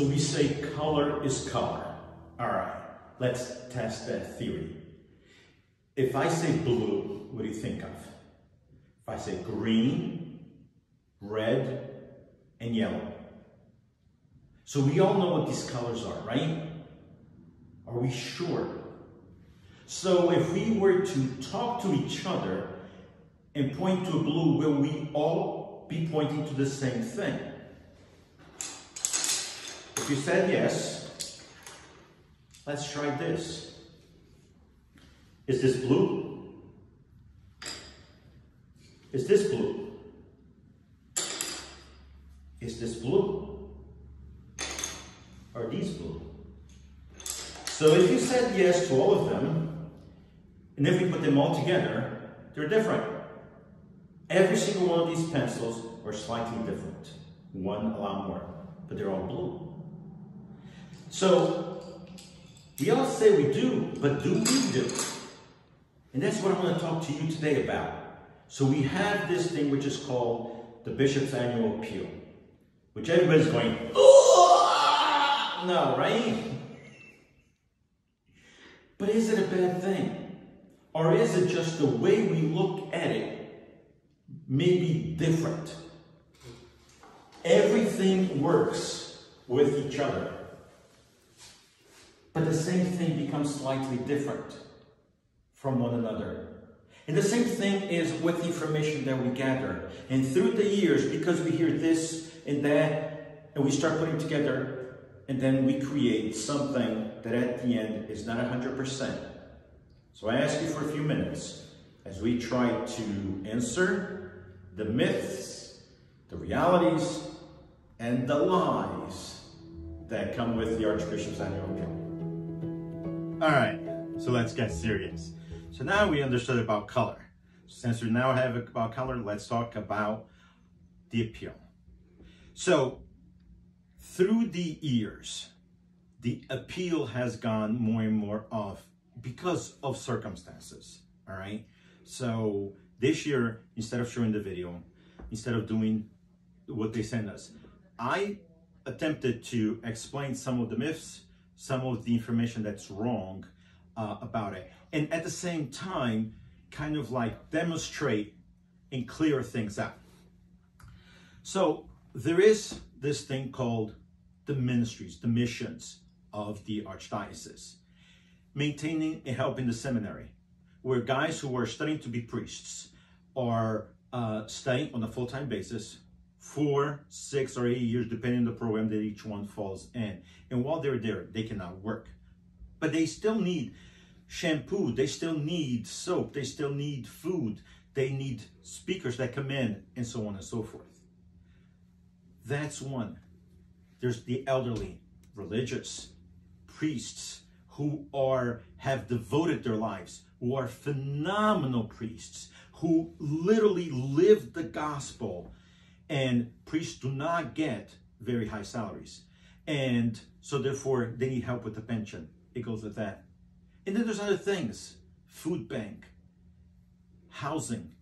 So we say color is color. All right, let's test that theory. If I say blue, what do you think of? If I say green, red, and yellow. So we all know what these colors are, right? Are we sure? So if we were to talk to each other and point to a blue, will we all be pointing to the same thing? If you said yes, let's try this. Is this blue? Is this blue? Is this blue? Are these blue? So if you said yes to all of them, and if we put them all together, they're different. Every single one of these pencils are slightly different. One a lot more, but they're all blue. So we all say we do, but do we do? And that's what I want to talk to you today about. So we have this thing which is called the Bishop's Annual Appeal, which everybody's going, oh! No, right? But is it a bad thing? Or is it just the way we look at it may be different? Everything works with each other, but the same thing becomes slightly different from one another. And the same thing is with the information that we gather. And through the years, because we hear this and that, and we start putting together, and then we create something that at the end is not 100%. So I ask you for a few minutes as we try to answer the myths, the realities, and the lies that come with the Archbishop's Annual Appeal. All right, so let's get serious. So now we understood about color. Since we now have about color, let's talk about the appeal. So through the years, the appeal has gone more and more off because of circumstances, all right? So this year, instead of showing the video, instead of doing what they send us, I attempted to explain some of the myths, some of the information that's wrong about it. And at the same time, kind of like demonstrate and clear things out. So there is this thing called the ministries, the missions of the Archdiocese. Maintaining and helping the seminary, where guys who are studying to be priests are studying on a full-time basis, 4, 6, or 8 years, depending on the program that each one falls in. And while they're there, they cannot work. But they still need shampoo, they still need soap, they still need food, they need speakers that come in, and so on and so forth. That's one. There's the elderly, religious, priests who have devoted their lives, who are phenomenal priests, who literally live the gospel, and priests do not get very high salaries. And so therefore they need help with the pension. It goes with that. And then there's other things, food bank, housing,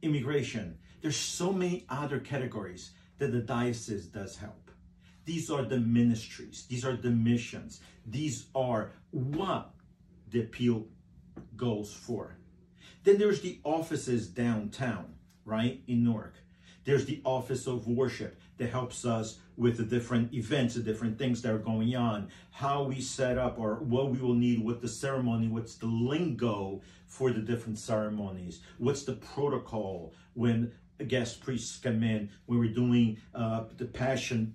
immigration. There's so many other categories that the diocese does help. These are the ministries. These are the missions. These are what the appeal goes for. Then there's the offices downtown, right, in Newark. There's the office of worship that helps us with the different events, the different things that are going on, how we set up or what we will need with the ceremony, what's the lingo for the different ceremonies, what's the protocol when guest priests come in, when we're doing the Passion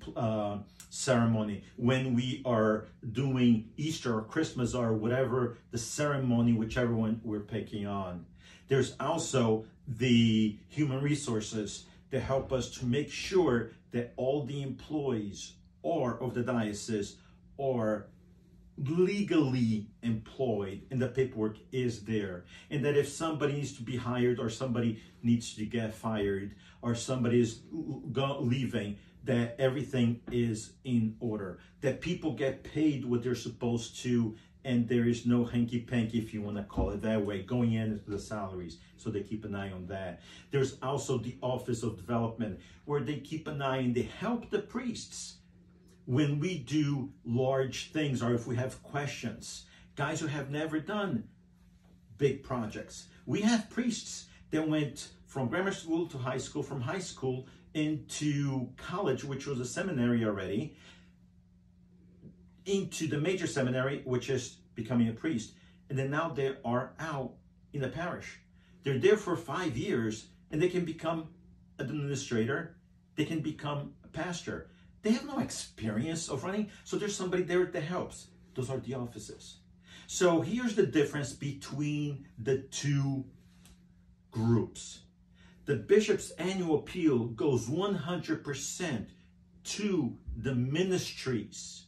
ceremony, when we are doing Easter or Christmas or whatever the ceremony, whichever one we're picking on. There's also the human resources that help us to make sure that all the employees of the diocese are legally employed and the paperwork is there, and that if somebody needs to be hired or somebody needs to get fired or somebody is leaving, that everything is in order, that people get paid what they're supposed to, and there is no hanky-panky, if you want to call it that way, going into the salaries. So they keep an eye on that. There's also the Office of Development, where they keep an eye and they help the priests when we do large things, or if we have questions, guys who have never done big projects. We have priests that went from grammar school to high school, from high school into college, which was a seminary already, into the major seminary, which is becoming a priest. And then now they are out in the parish. They're there for 5 years, and they can become an administrator. They can become a pastor. They have no experience of running, so there's somebody there that helps. Those are the offices. So here's the difference between the two groups. The bishop's annual appeal goes 100% to the ministries.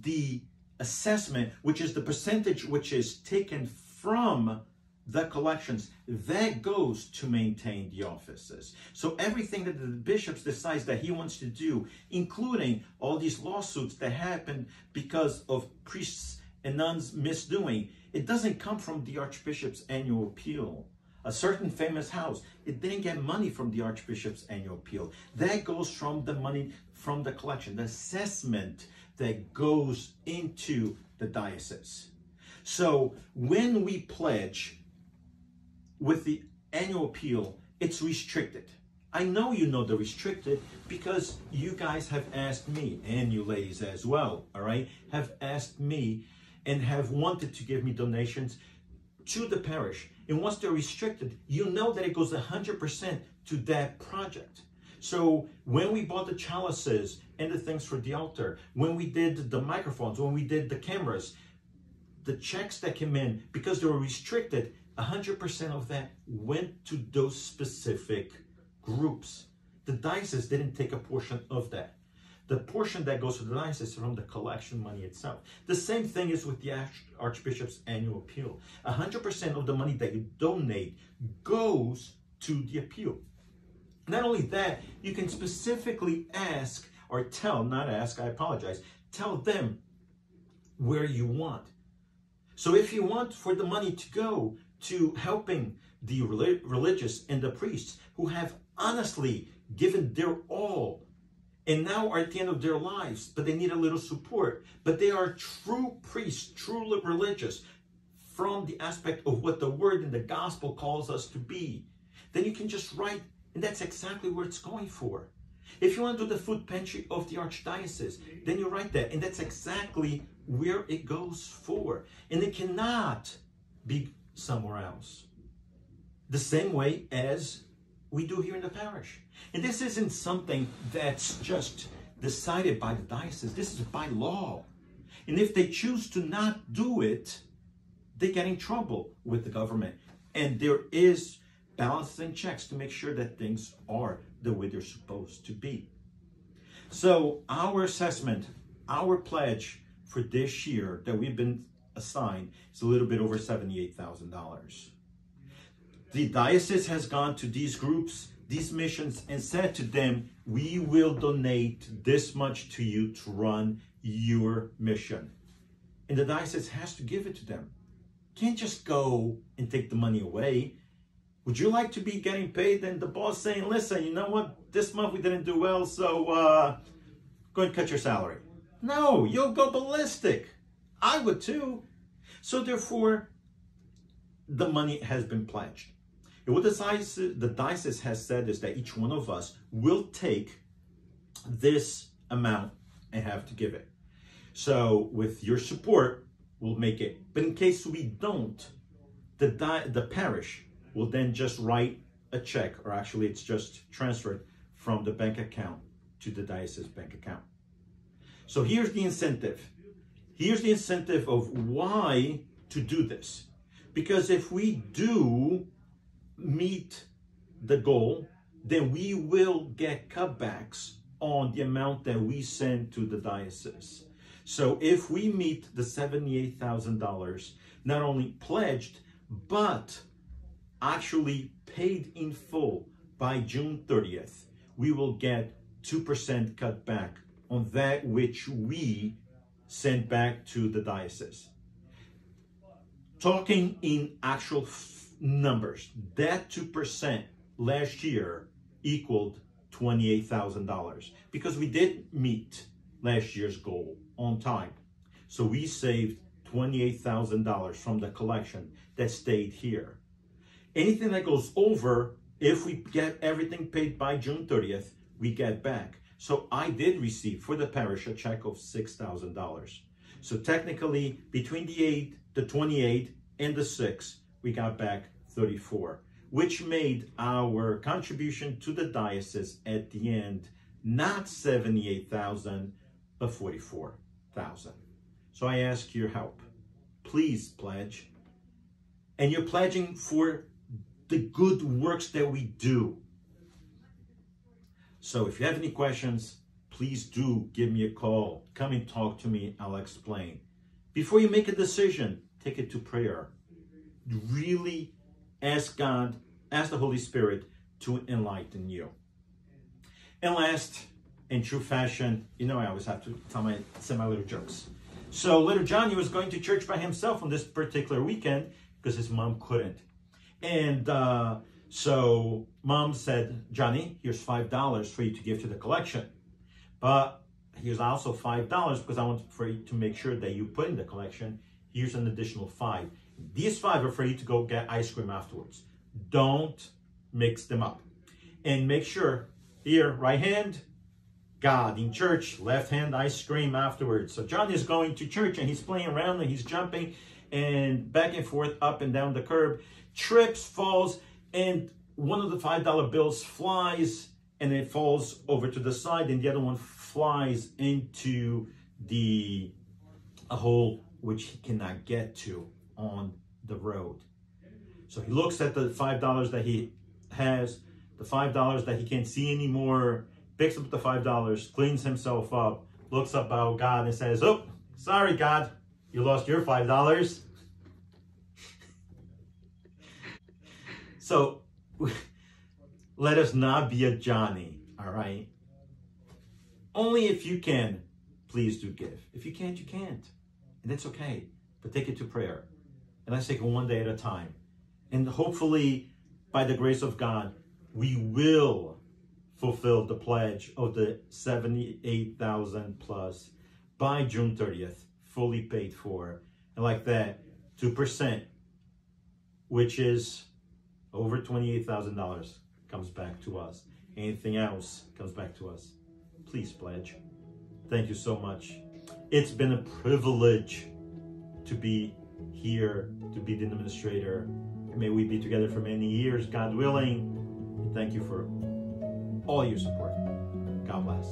The assessment, which is the percentage which is taken from the collections, that goes to maintain the offices. So everything that the bishop decides that he wants to do, including all these lawsuits that happen because of priests and nuns misdoing, it doesn't come from the Archbishop's annual appeal. A certain famous house, it didn't get money from the Archbishop's annual appeal. That goes from the money from the collection, the assessment that goes into the diocese. So when we pledge with the annual appeal, it's restricted. I know you know the restricted because you guys have asked me, and you ladies as well, all right, have asked me and have wanted to give me donations to the parish. And once they're restricted, you know that it goes 100% to that project. So when we bought the chalices and the things for the altar, when we did the microphones, when we did the cameras, the checks that came in, because they were restricted, 100% of that went to those specific groups. The diocese didn't take a portion of that. The portion that goes to the diocese is from the collection money itself. The same thing is with the Archbishop's annual appeal. 100% of the money that you donate goes to the appeal. Not only that, you can specifically ask, or tell, not ask, I apologize, tell them where you want. So if you want for the money to go to helping the religious and the priests who have honestly given their all and now are at the end of their lives, but they need a little support, but they are true priests, true religious from the aspect of what the word in the gospel calls us to be, then you can just write, and that's exactly where it's going for. If you want to do the food pantry of the Archdiocese, then you write that, and that's exactly where it goes for. And it cannot be somewhere else. The same way as we do here in the parish. And this isn't something that's just decided by the diocese. This is by law. And if they choose to not do it, they get in trouble with the government. And there is balances and checks to make sure that things are the way they're supposed to be. So our assessment, our pledge for this year that we've been assigned is a little bit over $78,000. The diocese has gone to these groups, these missions, and said to them, we will donate this much to you to run your mission. And the diocese has to give it to them. Can't just go and take the money away. Would you like to be getting paid? And the boss saying, listen, you know what? This month we didn't do well, so go and cut your salary. No, you'll go ballistic. I would too. So therefore, the money has been pledged. And what the diocese has said is that each one of us will take this amount and have to give it. So with your support, we'll make it. But in case we don't, the parish will then just write a check, or actually it's just transferred from the bank account to the diocese bank account. So here's the incentive. Here's the incentive of why to do this. Because if we do meet the goal, then we will get cutbacks on the amount that we send to the diocese. So if we meet the $78,000, not only pledged, but actually paid in full by June 30th, we will get 2% cut back on that which we send back to the diocese. Talking in actual numbers, that 2% last year equaled $28,000 because we did meet last year's goal on time. So we saved $28,000 from the collection that stayed here. Anything that goes over, if we get everything paid by June 30th, we get back. So I did receive for the parish a check of $6,000. So technically, between the 28 and the 6, we got back 34, which made our contribution to the diocese at the end not 78,000, but 44,000. So I ask your help. Please pledge. And you're pledging for the good works that we do. So if you have any questions, please do give me a call. Come and talk to me. I'll explain. Before you make a decision, take it to prayer. Really ask God, ask the Holy Spirit to enlighten you. And last, in true fashion, you know I always have to say my little jokes. So little Johnny was going to church by himself on this particular weekend because his mom couldn't. And so mom said, Johnny, here's $5 for you to give to the collection. But here's also $5 because I want for you to make sure that you put in the collection. Here's an additional $5. These $5 are for you to go get ice cream afterwards. Don't mix them up. And make sure, here, right hand, God in church, left hand, ice cream afterwards. So Johnny is going to church and he's playing around and he's jumping and back and forth, up and down the curb, trips, falls, and one of the $5 bills flies and it falls over to the side, and the other one flies into a hole which he cannot get to on the road. So he looks at the $5 that he has, the $5 that he can't see anymore, picks up the $5, cleans himself up, looks up at God and says, oh, sorry, God, you lost your $5. So let us not be a Johnny, all right? Only if you can, please do give. If you can't, you can't. And that's okay. But take it to prayer. And let's take it one day at a time. And hopefully, by the grace of God, we will fulfill the pledge of the 78,000 plus by June 30th, fully paid for. And like that, 2%, which is over $28,000, comes back to us. Anything else comes back to us. Please pledge. Thank you so much. It's been a privilege to be here, to be the administrator. And may we be together for many years, God willing. And thank you for all your support. God bless.